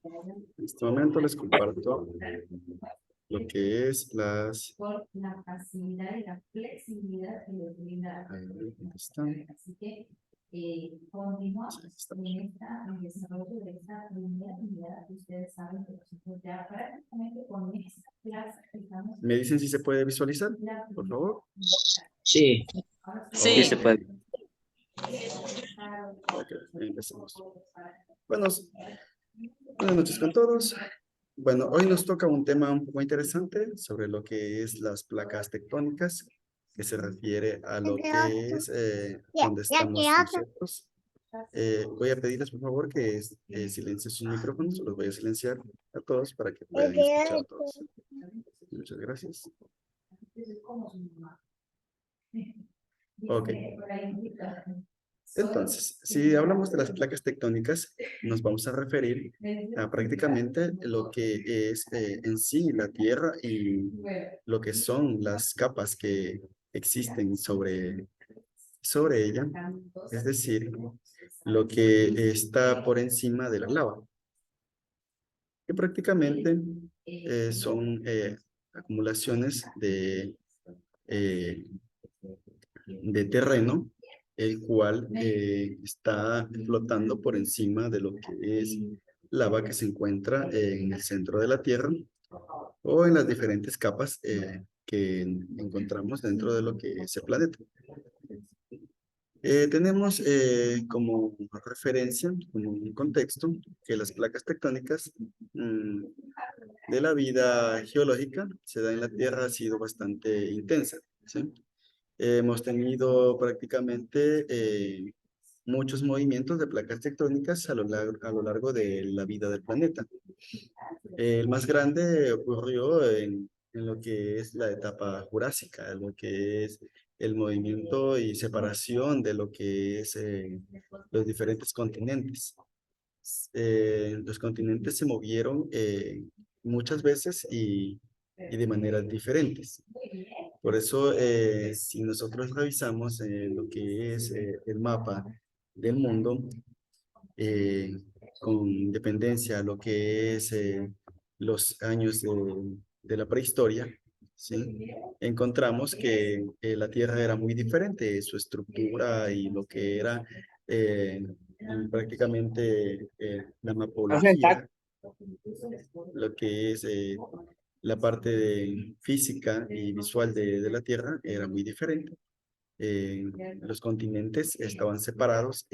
En este momento les comparto lo que es las... Por la facilidad y la flexibilidad que les brinda. ¿Dónde están? Así que continuamos en el desarrollo de esta primera unidad. Ustedes saben que nosotros ya prácticamente con esta clase estamos... ¿Me dicen si se puede visualizar, por favor? Sí, sí se Ok. puede. Ok, empecemos. Buenas noches con todos. Bueno, hoy nos toca un tema un poco interesante sobre lo que es las placas tectónicas, que se refiere a lo que es donde estamos nosotros. Voy a pedirles, por favor, que silencien sus micrófonos. Los voy a silenciar a todos para que puedan escuchar a todos. Muchas gracias. Ok. Entonces, si hablamos de las placas tectónicas, nos vamos a referir a prácticamente lo que es en sí la Tierra y lo que son las capas que existen sobre ella, es decir, lo que está por encima de la lava, que prácticamente son acumulaciones eh, de terreno, el cual está flotando por encima de lo que es lava que se encuentra en el centro de la Tierra o en las diferentes capas que encontramos dentro de lo que es el planeta. Tenemos como referencia, como un contexto, que las placas tectónicas de la vida geológica se da en la Tierra ha sido bastante intensa, ¿sí? Hemos tenido prácticamente muchos movimientos de placas tectónicas a lo largo de la vida del planeta. El más grande ocurrió en lo que es la etapa jurásica, lo que es el movimiento y separación de lo que es los diferentes continentes. Los continentes se movieron muchas veces y de maneras diferentes. Por eso, si nosotros revisamos lo que es el mapa del mundo, con dependencia a lo que es los años de la prehistoria, ¿sí? Encontramos que la Tierra era muy diferente, su estructura y lo que era prácticamente la mapología, lo que es la parte física y visual de la Tierra era muy diferente. Los continentes estaban separados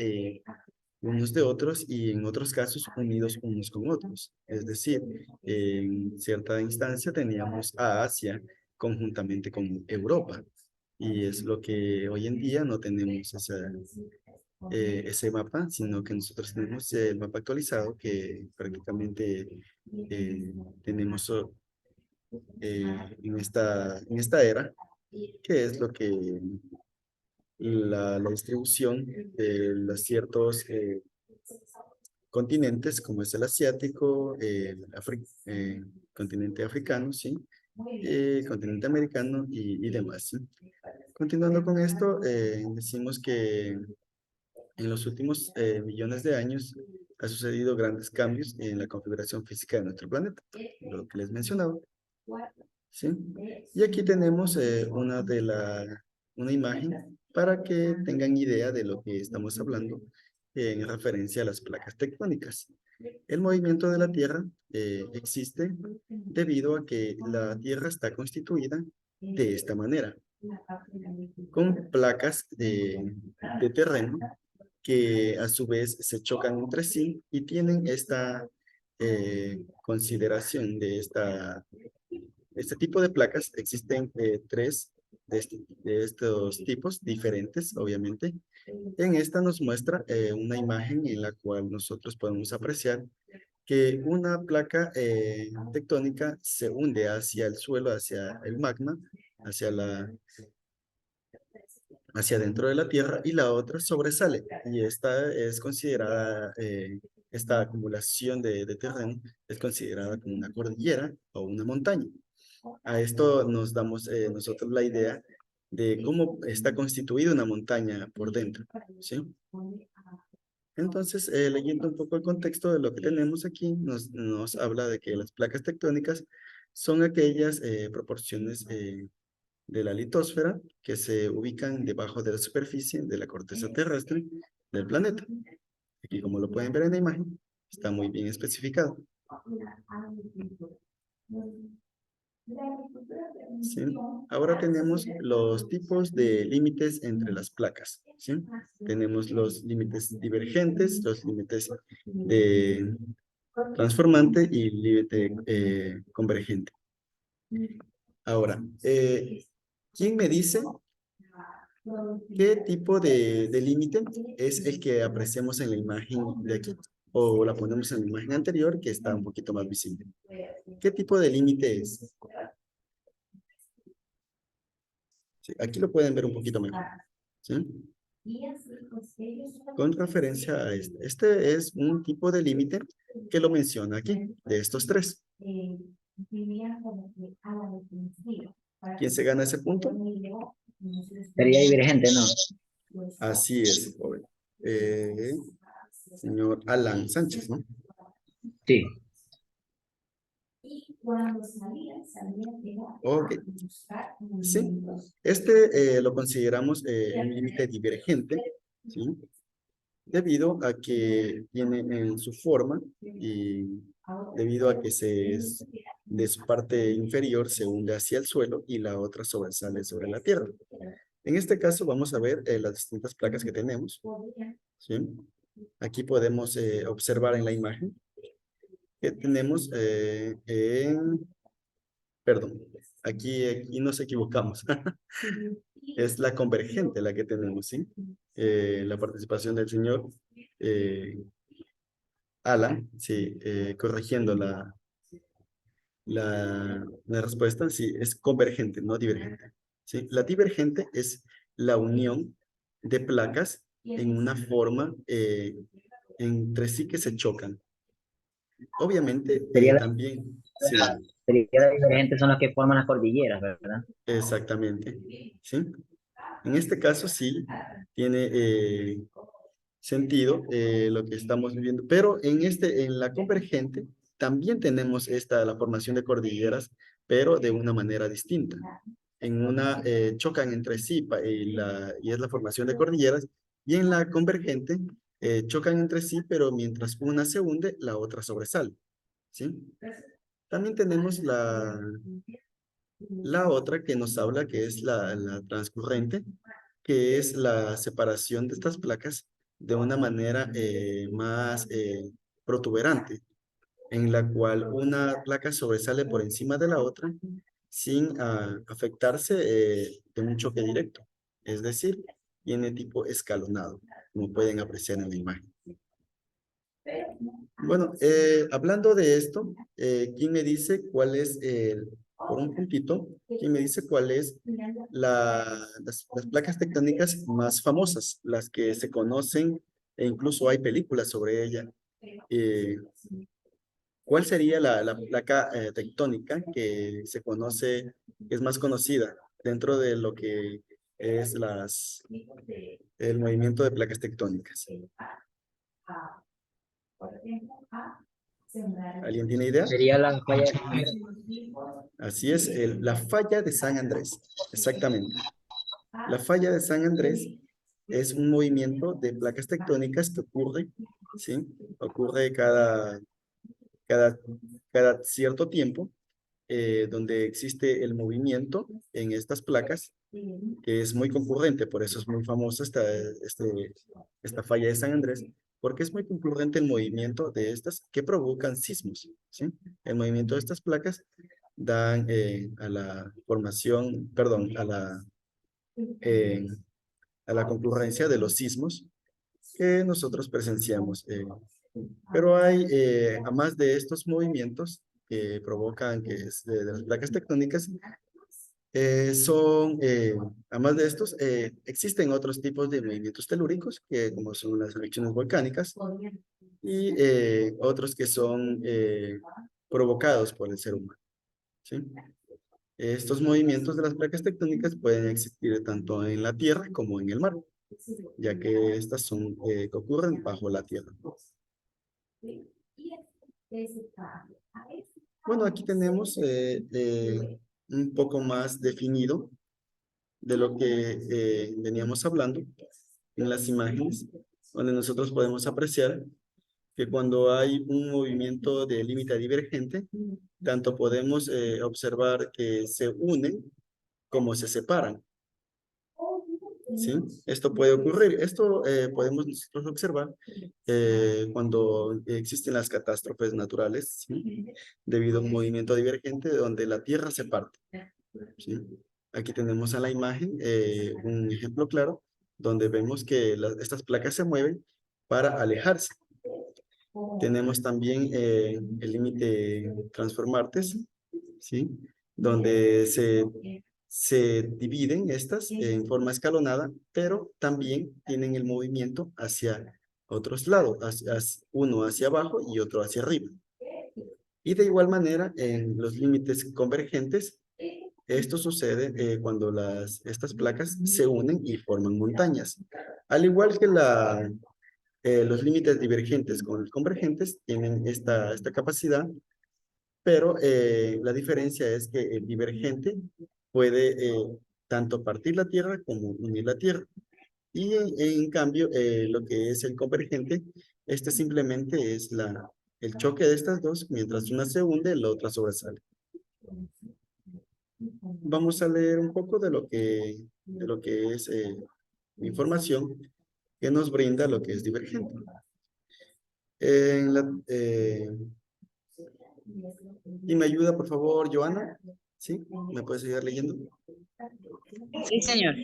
unos de otros y en otros casos unidos unos con otros. Es decir, en cierta instancia teníamos a Asia conjuntamente con Europa y es lo que hoy en día no tenemos ese mapa, sino que nosotros tenemos el mapa actualizado que prácticamente tenemos en esta era, que es lo que la distribución de los ciertos continentes, como es el asiático, continente africano, ¿sí? Continente americano y demás, ¿sí? Continuando con esto, decimos que en los últimos millones de años ha sucedido grandes cambios en la configuración física de nuestro planeta, lo que les mencionaba, ¿sí? Y aquí tenemos una imagen para que tengan idea de lo que estamos hablando en referencia a las placas tectónicas. El movimiento de la Tierra existe debido a que la Tierra está constituida de esta manera, con placas de terreno que a su vez se chocan entre sí y tienen esta consideración de este tipo de placas. Existen tres de estos tipos diferentes, obviamente. En esta nos muestra una imagen en la cual nosotros podemos apreciar que una placa tectónica se hunde hacia el suelo, hacia el magma, hacia dentro de la Tierra, y la otra sobresale. Y esta es considerada, esta acumulación de terreno es considerada como una cordillera o una montaña. A esto nos damos nosotros la idea de cómo está constituida una montaña por dentro, ¿sí? Entonces, leyendo un poco el contexto de lo que tenemos aquí, nos habla de que las placas tectónicas son aquellas proporciones de la litosfera que se ubican debajo de la superficie de la corteza terrestre del planeta. Aquí, como lo pueden ver en la imagen, está muy bien especificado. ¿Sí? Ahora tenemos los tipos de límites entre las placas. ¿Sí? Tenemos los límites divergentes, los límites de transformante y límite convergente. Ahora, ¿quién me dice qué tipo de límite es el que apreciamos en la imagen de aquí? O la ponemos en la imagen anterior, que está un poquito más visible. ¿Qué tipo de límite es? Sí, aquí lo pueden ver un poquito mejor. ¿Sí? Con referencia a este. Este es un tipo de límite que lo menciona aquí, de estos tres. ¿Quién se gana ese punto? Sería divergente, ¿no? Así es, joven. Señor Alan Sánchez, ¿no? Sí. Ok. Sí, este lo consideramos un límite divergente, ¿sí? Debido a que tiene en su forma y debido a que de su parte inferior se hunde hacia el suelo y la otra sobresale sobre la tierra. En este caso vamos a ver las distintas placas que tenemos, ¿sí? Aquí podemos observar en la imagen que tenemos perdón, aquí nos equivocamos. Es la convergente la que tenemos, ¿sí? La participación del señor Alan, sí, corrigiendo la respuesta, sí, es convergente, no divergente. ¿Sí? La divergente es la unión de placas en una forma entre sí que se chocan. Obviamente, Sería también, sí, sería la divergente son las que forman las cordilleras, ¿verdad? exactamente, ¿sí? En este caso sí tiene sentido lo que estamos viviendo, pero en la convergente también tenemos la formación de cordilleras, pero de una manera distinta. En una chocan entre sí y es la formación de cordilleras, y en la convergente chocan entre sí, pero mientras una se hunde, la otra sobresale, ¿sí? También tenemos la otra que nos habla, que es la transcurrente, que es la separación de estas placas de una manera más protuberante, en la cual una placa sobresale por encima de la otra sin afectarse de un choque directo. Es decir, tiene tipo escalonado, como pueden apreciar en la imagen. Bueno, hablando de esto, ¿quién me dice cuál es por un puntito, quién me dice cuál es las placas tectónicas más famosas, las que se conocen e incluso hay películas sobre ella? ¿Cuál sería la placa tectónica que se conoce, que es más conocida dentro de lo que es el movimiento de placas tectónicas? ¿Alguien tiene idea? Sería la falla de San Andrés. Así es, la falla de San Andrés, exactamente. La falla de San Andrés es un movimiento de placas tectónicas que ocurre, ¿sí? Ocurre cada, cada cierto tiempo, donde existe el movimiento en estas placas, que es muy concurrente, por eso es muy famosa esta falla de San Andrés, porque es muy concurrente el movimiento de estas que provocan sismos, ¿sí? El movimiento de estas placas dan a la formación, perdón, eh, a la concurrencia de los sismos que nosotros presenciamos. Pero hay, además de estos movimientos que provocan, que es de las placas tectónicas, además de estos, existen otros tipos de movimientos telúricos, que como son las erupciones volcánicas, y otros que son provocados por el ser humano, ¿sí? Estos movimientos de las placas tectónicas pueden existir tanto en la tierra como en el mar. ya que estas son que ocurren bajo la tierra. Bueno, aquí tenemos un poco más definido de lo que veníamos hablando en las imágenes, donde nosotros podemos apreciar que cuando hay un movimiento de límite divergente, tanto podemos observar que se unen como se separan. ¿Sí? Esto puede ocurrir. Esto podemos nosotros observar cuando existen las catástrofes naturales, ¿sí? Debido a un movimiento divergente donde la Tierra se parte. ¿Sí? Aquí tenemos a la imagen un ejemplo claro donde vemos que estas placas se mueven para alejarse. Tenemos también el límite transformantes, ¿sí? Donde se dividen estas en forma escalonada, pero también tienen el movimiento hacia otros lados, uno hacia abajo y otro hacia arriba. Y de igual manera, en los límites convergentes, esto sucede cuando estas placas se unen y forman montañas. Al igual que los límites divergentes con los convergentes tienen esta capacidad, pero la diferencia es que el divergente puede tanto partir la Tierra como unir la Tierra. Y en cambio, lo que es el convergente, este simplemente es el choque de estas dos, mientras una se hunde, la otra sobresale. Vamos a leer un poco de lo que es información que nos brinda lo que es divergente. Y me ayuda, por favor, Joana. ¿Sí? ¿Me puedes seguir leyendo? Sí, señor.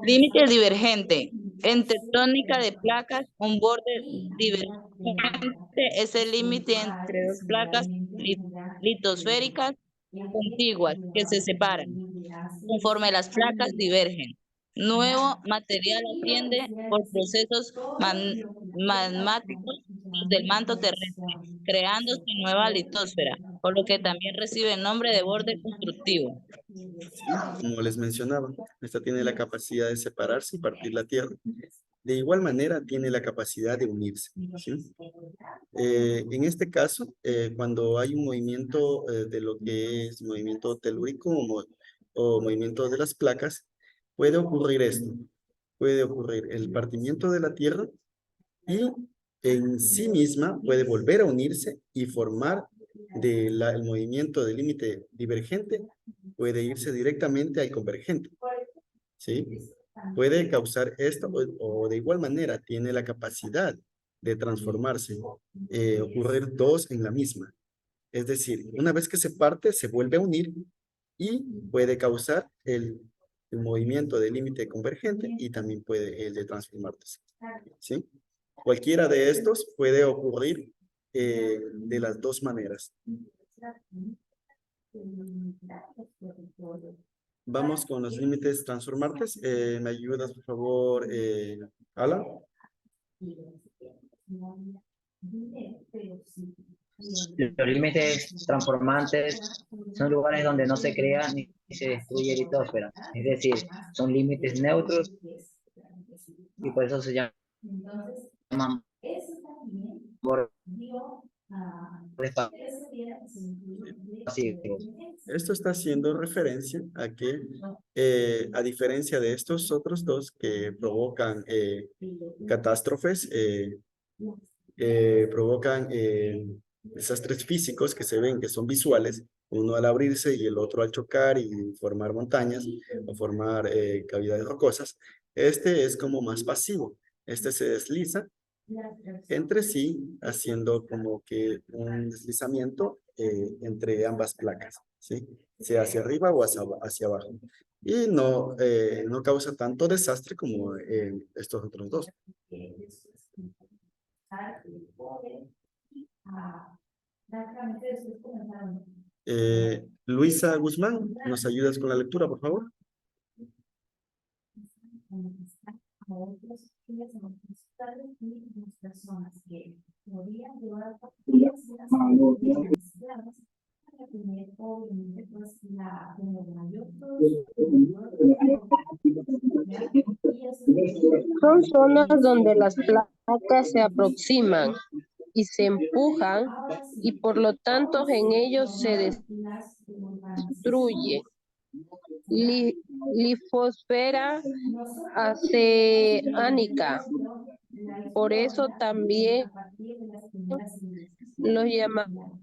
Límite divergente. En tectónica de placas, un borde divergente es el límite entre dos placas litosféricas contiguas que se separan conforme las placas divergen. Nuevo material asciende por procesos magmáticos del manto terrestre, creándose nueva litosfera, por lo que también recibe el nombre de borde constructivo. Como les mencionaba, esta tiene la capacidad de separarse y partir la Tierra. De igual manera, tiene la capacidad de unirse. ¿Sí? En este caso, cuando hay un movimiento de lo que es movimiento telúrico o movimiento de las placas, puede ocurrir esto. Puede ocurrir el partimiento de la Tierra y en sí misma puede volver a unirse y formar el movimiento del límite divergente, puede irse directamente al convergente. ¿Sí? Puede causar esto o de igual manera tiene la capacidad de transformarse, ocurrir dos en la misma. Es decir, una vez que se parte, se vuelve a unir y puede causar el movimiento del límite convergente y también puede el de transformarse. ¿Sí? Cualquiera de estos puede ocurrir de las dos maneras. Vamos con los límites transformantes. ¿Me ayudas, por favor, Alan? Los límites transformantes son lugares donde no se crea ni se destruye litosfera. Es decir, son límites neutros y por eso se llaman bordes pasivos. Esto está haciendo referencia a que, a diferencia de estos otros dos que provocan catástrofes, provocan desastres físicos que se ven, que son visuales, uno al abrirse y el otro al chocar y formar montañas o formar cavidades rocosas. Este es como más pasivo. Este se desliza entre sí, haciendo como que un deslizamiento entre ambas placas, ¿sí? Sea hacia arriba o hacia abajo. Y no causa tanto desastre como estos otros dos. Luisa Guzmán, ¿nos ayudas con la lectura, por favor? que tener, obviamente, pues, como mayor producción, Son zonas donde las placas se aproximan y se empujan y por lo tanto en ellos se destruye lifosfera oceánica. Por eso también los llamamos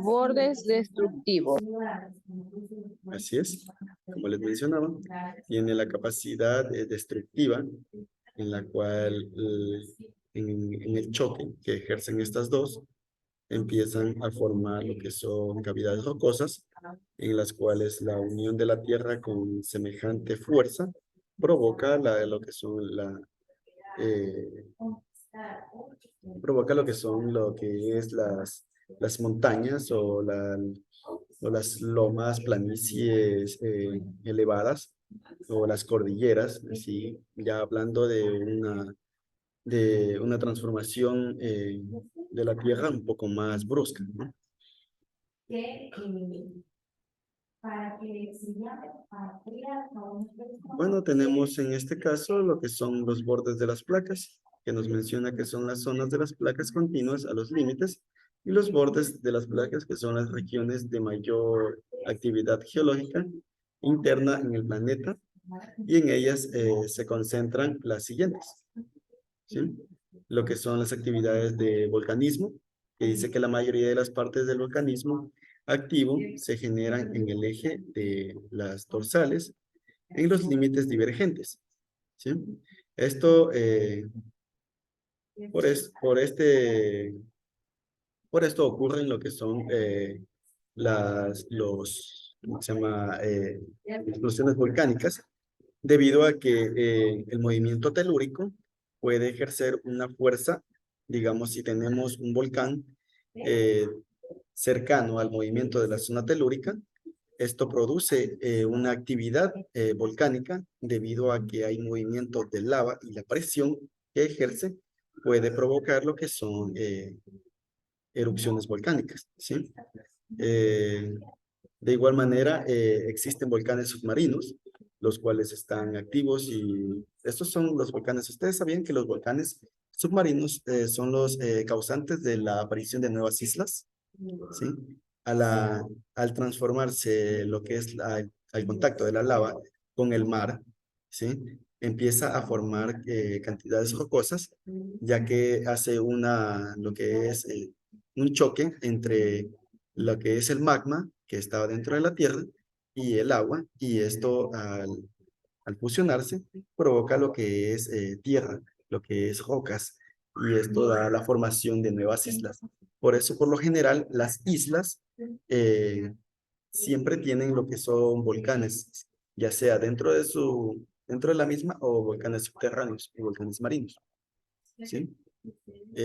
bordes destructivos. Así es, como les mencionaba, tiene la capacidad destructiva en la cual en el choque que ejercen estas dos, empiezan a formar lo que son cavidades rocosas, en las cuales la unión de la tierra con semejante fuerza provoca lo que son provoca lo que es las montañas o las lomas, planicies elevadas o las cordilleras, así ya hablando de una transformación de la tierra un poco más brusca, ¿no? Bueno, tenemos en este caso lo que son los bordes de las placas, que nos menciona que son las zonas de las placas continuas a los límites, y los bordes de las placas, que son las regiones de mayor actividad geológica interna en el planeta, y en ellas se concentran las siguientes, ¿sí? Lo que son las actividades de volcanismo, que dice que la mayoría de las partes del volcanismo activo se generan en el eje de las dorsales en los límites divergentes, ¿sí? Esto, por esto ocurre en lo que son ¿cómo se llama? Explosiones volcánicas, debido a que el movimiento telúrico puede ejercer una fuerza, digamos, si tenemos un volcán cercano al movimiento de la zona telúrica, esto produce una actividad volcánica debido a que hay movimiento de lava y la presión que ejerce puede provocar lo que son erupciones volcánicas, ¿sí? De igual manera, existen volcanes submarinos, los cuales están activos y estos son los volcanes. ¿Ustedes sabían que los volcanes submarinos son los causantes de la aparición de nuevas islas? ¿Sí? Al transformarse lo que es al contacto de la lava con el mar, ¿sí? Empieza a formar cantidades rocosas, ya que hace lo que es un choque entre lo que es el magma que estaba dentro de la tierra y el agua, y esto al fusionarse provoca lo que es tierra, lo que es rocas, y esto da la formación de nuevas islas. Por eso, por lo general, las islas siempre tienen lo que son volcanes, ya sea dentro de la misma o volcanes subterráneos y volcanes marinos, ¿sí?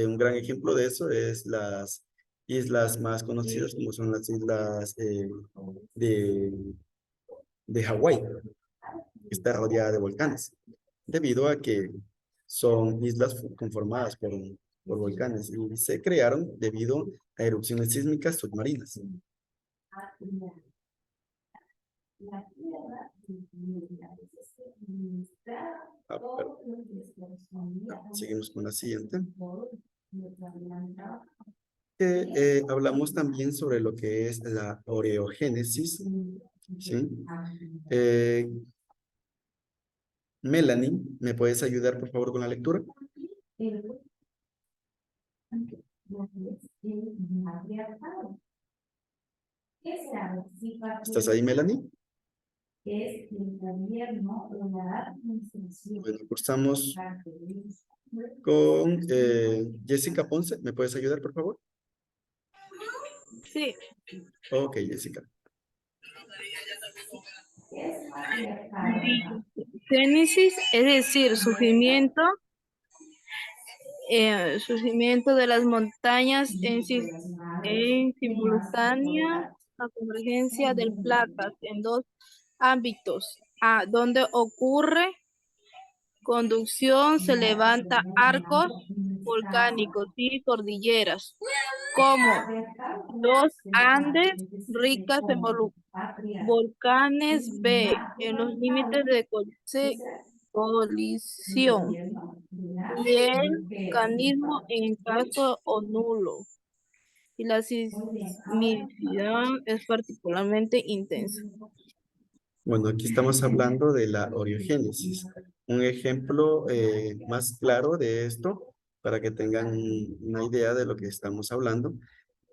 Un gran ejemplo de eso es las islas más conocidas, como son las islas de Hawái, que está rodeada de volcanes, debido a que son islas conformadas por volcanes y se crearon debido a erupciones sísmicas submarinas. Seguimos con la siguiente. Hablamos también sobre lo que es la oreogénesis, ¿sí? Melanie, ¿me puedes ayudar por favor con la lectura? ¿Estás ahí, Melanie? Bueno, cursamos con Jessica Ponce. ¿Me puedes ayudar, por favor? Sí. Ok, Jessica. Génesis, es decir, surgimiento de las montañas en simultánea la convergencia de placas en dos ámbitos. A, donde ocurre conducción, se levanta arcos volcánicos y cordilleras. como los Andes, ricas en volcanes B, en los límites de colisión, y el vulcanismo en caso o nulo, y la sismicidad es particularmente intensa. Bueno, aquí estamos hablando de la oriogénesis. Un ejemplo más claro de esto, para que tengan una idea de lo que estamos hablando,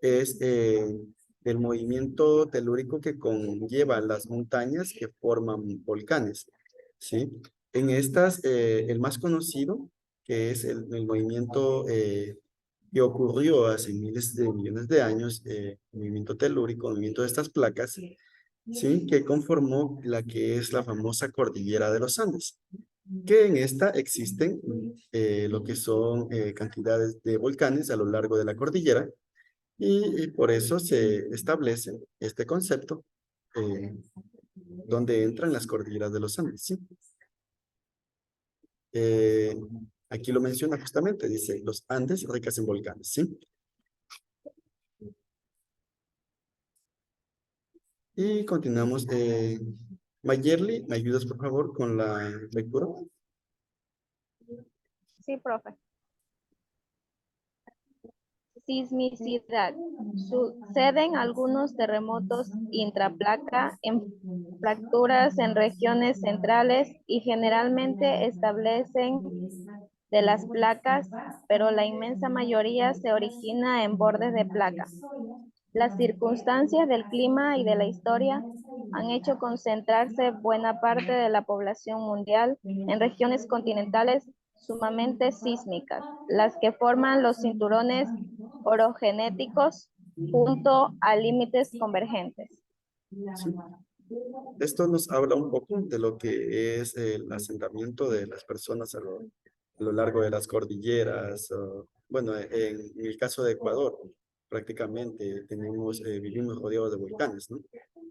es el movimiento telúrico que conlleva las montañas que forman volcanes, ¿sí? En estas, el más conocido, que es el movimiento que ocurrió hace miles de millones de años, el movimiento telúrico, el movimiento de estas placas, ¿sí? Que conformó la que es la famosa cordillera de los Andes, que en esta existen lo que son cantidades de volcanes a lo largo de la cordillera, y por eso se establece este concepto donde entran las cordilleras de los Andes, ¿sí? Aquí lo menciona justamente, dice, los Andes ricas en volcanes, ¿sí? Y continuamos. Mayerly, ¿me ayudas por favor con la lectura? Sí, profe. Sismicidad. Suceden algunos terremotos intraplaca en fracturas en regiones centrales y generalmente establecen de las placas, pero la inmensa mayoría se origina en bordes de placa. Las circunstancias del clima y de la historia han hecho concentrarse buena parte de la población mundial en regiones continentales sumamente sísmicas, las que forman los cinturones orogenéticos junto a límites convergentes. Sí. Esto nos habla un poco de lo que es el asentamiento de las personas a lo largo de las cordilleras. Bueno, en el caso de Ecuador, prácticamente vivimos rodeados de volcanes, ¿no?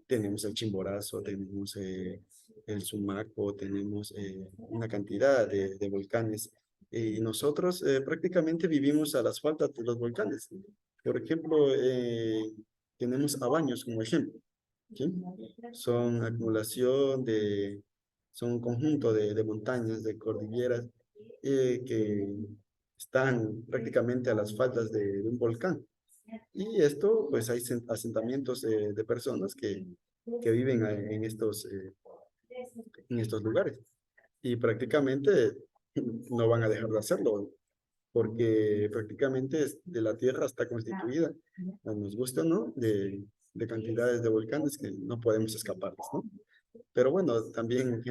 Tenemos el Chimborazo, tenemos el Sumaco, tenemos una cantidad de volcanes. Y nosotros prácticamente vivimos a las faldas de los volcanes. Por ejemplo, tenemos a Baños como ejemplo, ¿sí? Son son un conjunto de montañas, de cordilleras que están prácticamente a las faldas de un volcán. Y esto, pues hay asentamientos de personas que viven en estos lugares. Y prácticamente no van a dejar de hacerlo, porque prácticamente de la tierra está constituida, nos gusta o no, de cantidades de volcanes que no podemos escaparles, ¿no? Pero bueno, también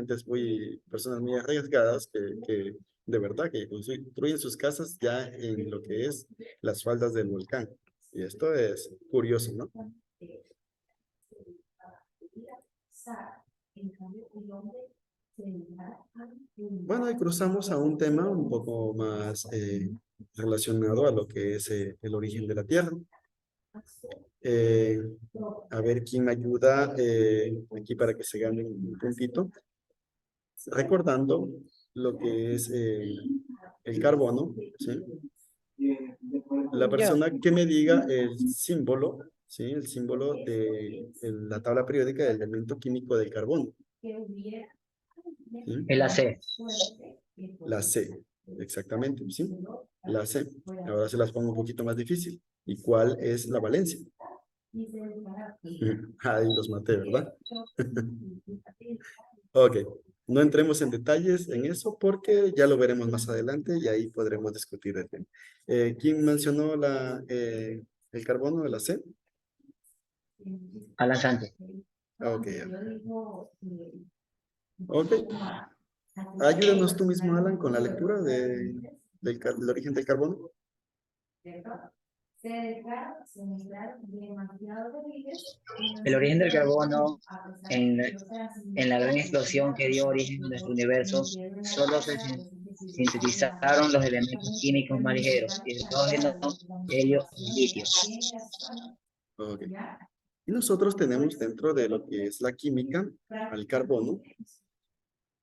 personas muy arriesgadas que de verdad que construyen sus casas ya en lo que es las faldas del volcán. Y esto es curioso, ¿no? Bueno, y cruzamos a un tema un poco más relacionado a lo que es el origen de la Tierra. A ver quién me ayuda aquí para que se gane un puntito. Recordando lo que es el carbono, ¿sí? La persona que me diga el símbolo, ¿sí? El símbolo de la tabla periódica del elemento químico del carbono. ¿Sí? El AC. La C, exactamente, ¿sí? La C. Ahora se las pongo un poquito más difícil. ¿Y cuál es la valencia? Ahí los maté, ¿verdad? Ok, no entremos en detalles en eso porque ya lo veremos más adelante y ahí podremos discutir el tema. ¿Quién mencionó el carbono de la C? Alan Sánchez. Ok. Ok. Ayúdanos tú mismo, Alan, con la lectura del origen del carbono. El origen del carbono en la gran explosión que dio origen a nuestro universo, solo se sintetizaron los elementos químicos más ligeros, hidrógeno, helio y litio. Okay. Y nosotros tenemos dentro de lo que es la química al carbono,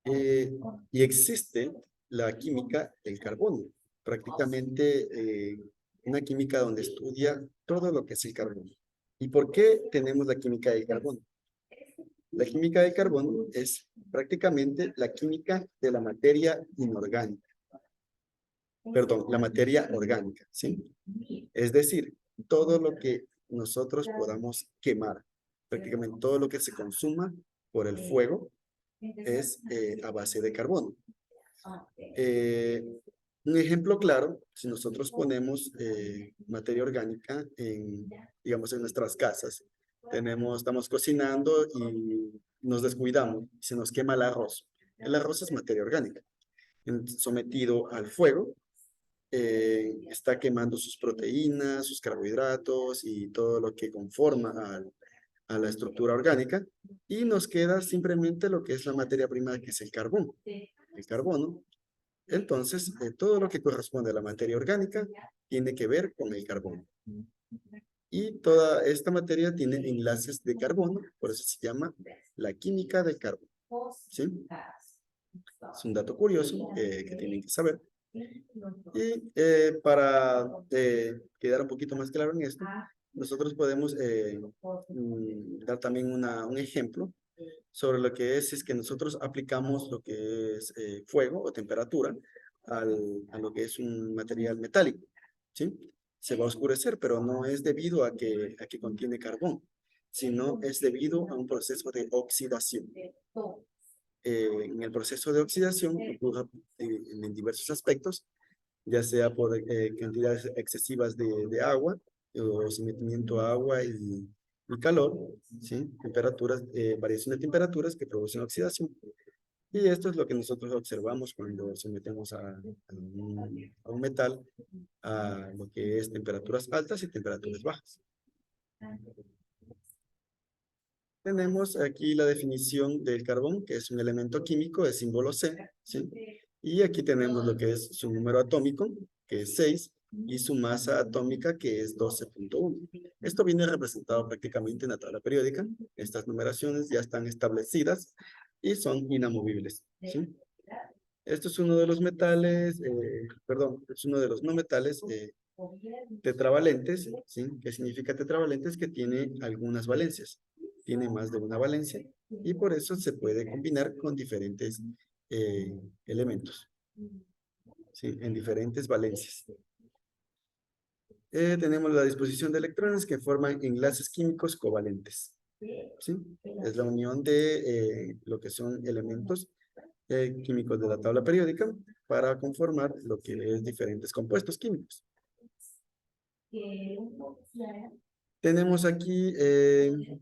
y existe la química del carbono. Prácticamente una química donde estudia todo lo que es el carbono. ¿Y por qué tenemos la química del carbono? La química del carbono es prácticamente la química de la materia inorgánica. Perdón, la materia orgánica, ¿sí? Es decir, todo lo que nosotros podamos quemar, prácticamente todo lo que se consuma por el fuego es a base de carbono. Un ejemplo claro, si nosotros ponemos materia orgánica digamos, en nuestras casas, estamos cocinando y nos descuidamos, se nos quema el arroz. El arroz es materia orgánica. Sometido al fuego, está quemando sus proteínas, sus carbohidratos y todo lo que conforma a la estructura orgánica, y nos queda simplemente lo que es la materia prima, que es el carbón. El carbono. Entonces, todo lo que corresponde a la materia orgánica tiene que ver con el carbono. Y toda esta materia tiene enlaces de carbono, por eso se llama la química del carbono. ¿Sí? Es un dato curioso que tienen que saber. Y para quedar un poquito más claro en esto, nosotros podemos dar también un ejemplo sobre lo que es que nosotros aplicamos lo que es fuego o temperatura a lo que es un material metálico, ¿sí? Se va a oscurecer, pero no es debido a que contiene carbón, sino es debido a un proceso de oxidación. En el proceso de oxidación ocurre en diversos aspectos, ya sea por cantidades excesivas de agua o sometimiento a agua y calor, ¿sí? Temperaturas, variación de temperaturas que producen oxidación. Y esto es lo que nosotros observamos cuando sometemos a un metal a lo que es temperaturas altas y temperaturas bajas. Tenemos aquí la definición del carbón, que es un elemento químico de símbolo C, ¿sí? Y aquí tenemos lo que es su número atómico, que es 6, y su masa atómica, que es 12.1. Esto viene representado prácticamente en la tabla periódica. Estas numeraciones ya están establecidas y son inamovibles, ¿sí? Esto es uno de los metales, es uno de los no metales tetravalentes, ¿sí? ¿Qué significa tetravalentes? Que tiene algunas valencias. Tiene más de una valencia y por eso se puede combinar con diferentes elementos, ¿sí? En diferentes valencias. Tenemos la disposición de electrones que forman enlaces químicos covalentes, ¿sí? Es la unión de lo que son elementos químicos de la tabla periódica para conformar lo que es diferentes compuestos químicos. Tenemos aquí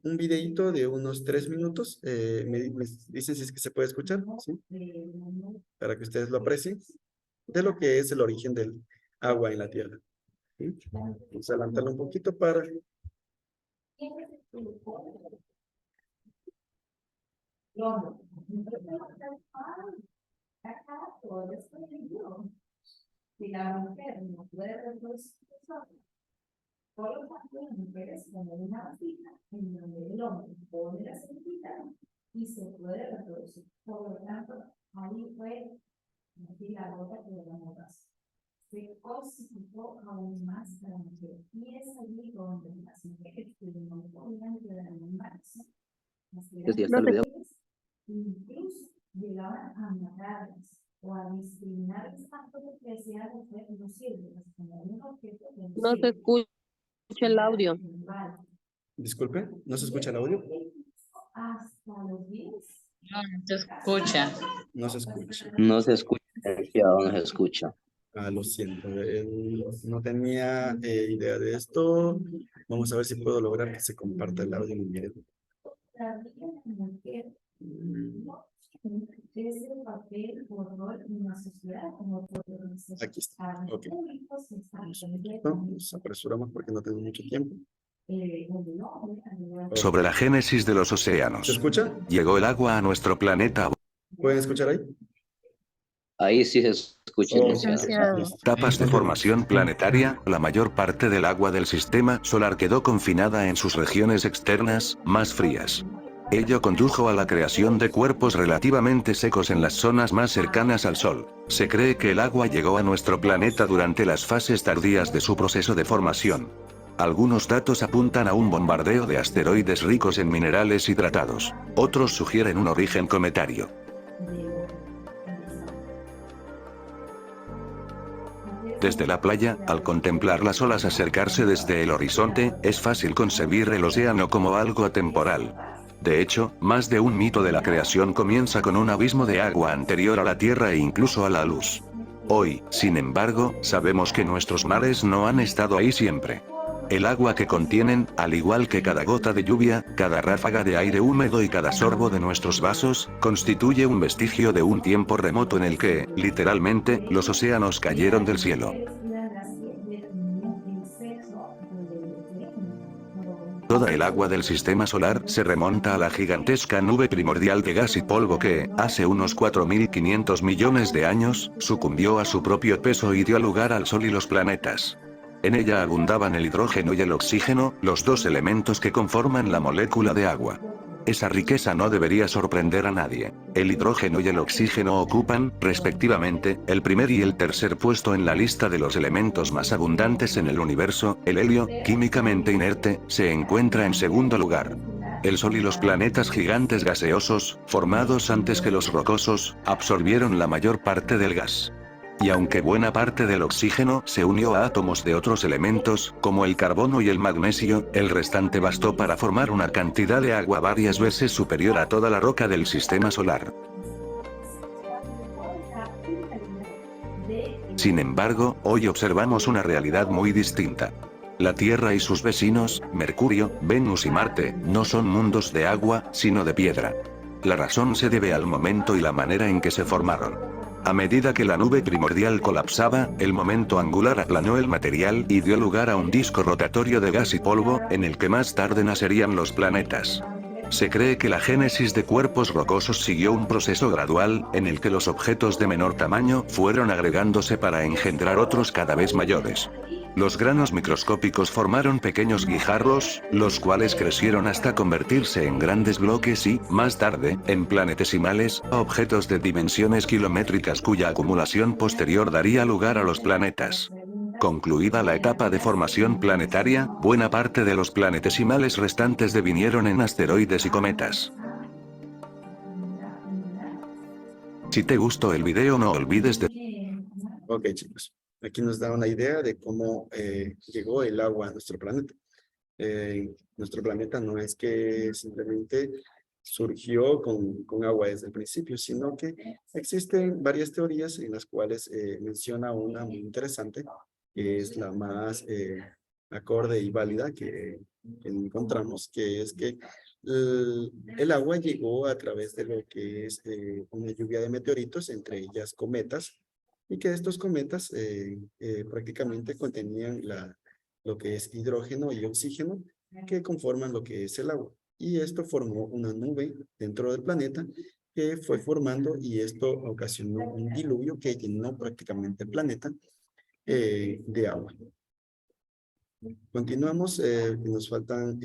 un videito de unos 3 minutos. Me dicen si es que se puede escuchar, ¿sí? Para que ustedes lo aprecien, de lo que es el origen del agua en la Tierra. ¿Sí? Vamos a adelantarlo un poquito para... Si la mujer no puede reproducirse, por lo tanto, las mujeres como una vasija en donde el hombre pone la semillita y se puede reproducir. Por lo tanto, ahí fue la gota que derramó más. Se cosificó aún más a la mujer. Y es allí donde las mujeres que no podían quedar en embarazo, las mujeres incluso llegaban a matarlas o a discriminarlas tanto porque decían que no sirven como un objeto de No se escucha el audio. Disculpe, ¿no se escucha el audio? Hasta los 10. No, no se escucha. No se escucha. No se escucha, no se escucha. Ah, lo siento, no tenía idea de esto. Vamos a ver si puedo lograr que se comparta el audio. Es el papel por rol en la sociedad como aquí está. Okay. Nos apresuramos porque no tengo mucho tiempo. Sobre la génesis de los océanos. ¿Se escucha? Llegó el agua a nuestro planeta. ¿Pueden escuchar ahí? Ahí sí se escucha. Etapas de formación planetaria, la mayor parte del agua del sistema solar quedó confinada en sus regiones externas, más frías. Ello condujo a la creación de cuerpos relativamente secos en las zonas más cercanas al Sol. Se cree que el agua llegó a nuestro planeta durante las fases tardías de su proceso de formación. Algunos datos apuntan a un bombardeo de asteroides ricos en minerales hidratados. Otros sugieren un origen cometario. Desde la playa, al contemplar las olas acercarse desde el horizonte, es fácil concebir el océano como algo atemporal. De hecho, más de un mito de la creación comienza con un abismo de agua anterior a la Tierra e incluso a la luz. Hoy, sin embargo, sabemos que nuestros mares no han estado ahí siempre. El agua que contienen, al igual que cada gota de lluvia, cada ráfaga de aire húmedo y cada sorbo de nuestros vasos, constituye un vestigio de un tiempo remoto en el que, literalmente, los océanos cayeron del cielo. Toda el agua del sistema solar se remonta a la gigantesca nube primordial de gas y polvo que, hace unos 4.500 millones de años, sucumbió a su propio peso y dio lugar al Sol y los planetas. En ella abundaban el hidrógeno y el oxígeno, los dos elementos que conforman la molécula de agua. Esa riqueza no debería sorprender a nadie. El hidrógeno y el oxígeno ocupan, respectivamente, el primer y el tercer puesto en la lista de los elementos más abundantes en el universo. El helio, químicamente inerte, se encuentra en segundo lugar. El Sol y los planetas gigantes gaseosos, formados antes que los rocosos, absorbieron la mayor parte del gas. Y aunque buena parte del oxígeno se unió a átomos de otros elementos, como el carbono y el magnesio, el restante bastó para formar una cantidad de agua varias veces superior a toda la roca del sistema solar. Sin embargo, hoy observamos una realidad muy distinta. La Tierra y sus vecinos, Mercurio, Venus y Marte, no son mundos de agua, sino de piedra. La razón se debe al momento y la manera en que se formaron. A medida que la nube primordial colapsaba, el momento angular aplanó el material y dio lugar a un disco rotatorio de gas y polvo, en el que más tarde nacerían los planetas. Se cree que la génesis de cuerpos rocosos siguió un proceso gradual, en el que los objetos de menor tamaño fueron agregándose para engendrar otros cada vez mayores. Los granos microscópicos formaron pequeños guijarros, los cuales crecieron hasta convertirse en grandes bloques y, más tarde, en planetesimales, objetos de dimensiones kilométricas cuya acumulación posterior daría lugar a los planetas. Concluida la etapa de formación planetaria, buena parte de los planetesimales restantes devinieron en asteroides y cometas. Si te gustó el video no olvides de... Ok, chicos. Aquí nos da una idea de cómo llegó el agua a nuestro planeta. Nuestro planeta no es que simplemente surgió con agua desde el principio, sino que existen varias teorías en las cuales menciona una muy interesante, que es la más acorde y válida que encontramos, que es que el agua llegó a través de lo que es una lluvia de meteoritos, entre ellas cometas, y que estos cometas prácticamente contenían lo que es hidrógeno y oxígeno que conforman lo que es el agua. Y esto formó una nube dentro del planeta que fue formando y esto ocasionó un diluvio que llenó prácticamente el planeta de agua. Continuamos, nos faltan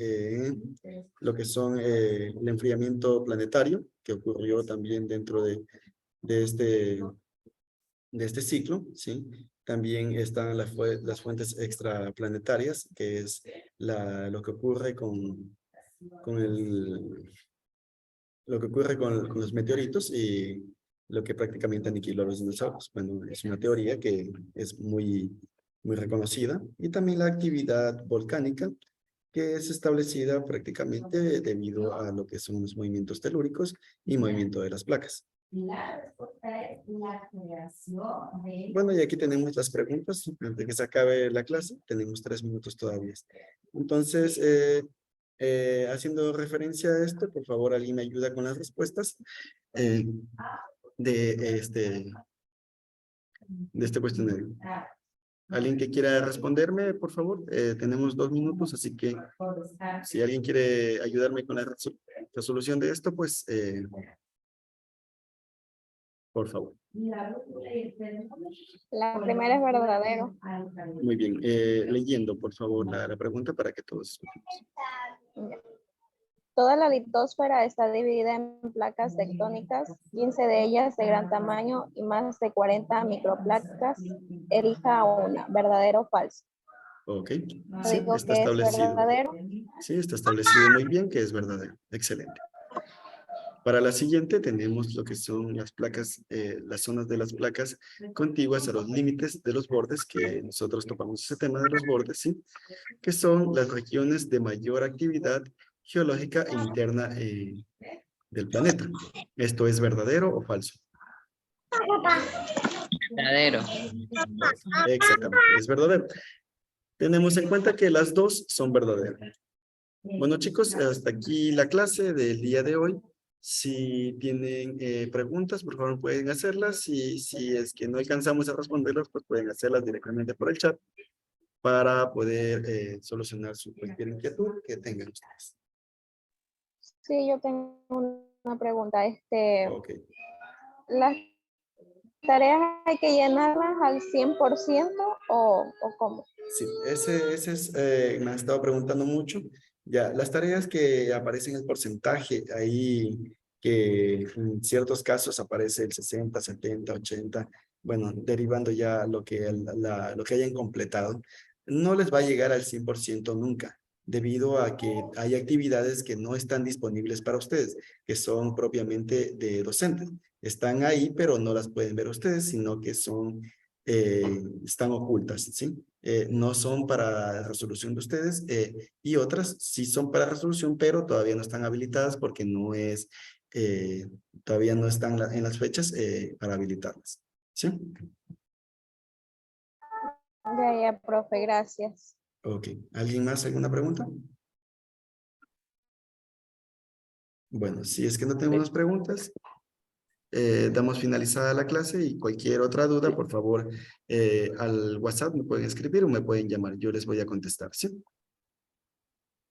lo que son el enfriamiento planetario que ocurrió también dentro de este ciclo, ¿sí? También están las fuentes extraplanetarias, que es lo que ocurre con los meteoritos y lo que prácticamente aniquiló a los dinosaurios. Bueno, es una teoría que es muy reconocida. Y también la actividad volcánica, que es establecida prácticamente debido a lo que son los movimientos telúricos y movimiento de las placas. Bueno, y aquí tenemos las preguntas. Antes de que se acabe la clase, tenemos 3 minutos todavía. Entonces, haciendo referencia a esto, por favor, alguien me ayuda con las respuestas de este cuestionario. ¿Alguien que quiera responderme, por favor? Tenemos 2 minutos, así que si alguien quiere ayudarme con la resolución de esto, pues, por favor. La primera es verdadero. Muy bien. Leyendo, por favor, la pregunta para que todos escuchemos. Toda la litosfera está dividida en placas tectónicas, 15 de ellas de gran tamaño y más de 40 microplacas. Elija una, ¿verdadero o falso? Ok, Yo sí, digo está que es establecido. verdadero. Sí, está establecido muy bien que es verdadero. Excelente. Para la siguiente tenemos lo que son las placas, las zonas de las placas contiguas a los límites de los bordes, que nosotros topamos ese tema de los bordes, ¿sí? Que son las regiones de mayor actividad geológica interna del planeta. ¿Esto es verdadero o falso? Verdadero. Exactamente, es verdadero. Tenemos en cuenta que las dos son verdaderas. Bueno, chicos, hasta aquí la clase del día de hoy. Si tienen preguntas, por favor pueden hacerlas. Y si es que no alcanzamos a responderlas, pues pueden hacerlas directamente por el chat para poder solucionar su cualquier inquietud que tengan ustedes. Sí, yo tengo una pregunta. Ok. ¿Las tareas hay que llenarlas al 100% o cómo? Sí, ese es, me han estado preguntando mucho. Ya, las tareas que aparecen el porcentaje ahí, que en ciertos casos aparece el 60, 70, 80, bueno, derivando ya lo que, lo que hayan completado, no les va a llegar al 100% nunca, debido a que hay actividades que no están disponibles para ustedes, que son propiamente de docentes. Están ahí, pero no las pueden ver ustedes, sino que son, están ocultas, ¿sí? No son para resolución de ustedes y otras sí son para resolución, pero todavía no están habilitadas porque no es, todavía no están en las fechas para habilitarlas. ¿Sí? Ya, profe, gracias. Ok. ¿Alguien más? ¿Alguna pregunta? Bueno, si es que no tengo más preguntas, damos finalizada la clase y cualquier otra duda, por favor, al WhatsApp me pueden escribir o me pueden llamar. Yo les voy a contestar, ¿sí?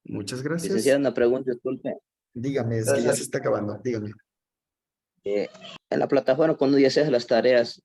Muchas gracias. Licenciado, una pregunta, disculpe. Dígame, es que ya se está acabando. Dígame. En la plataforma, cuando ya se hacen las tareas,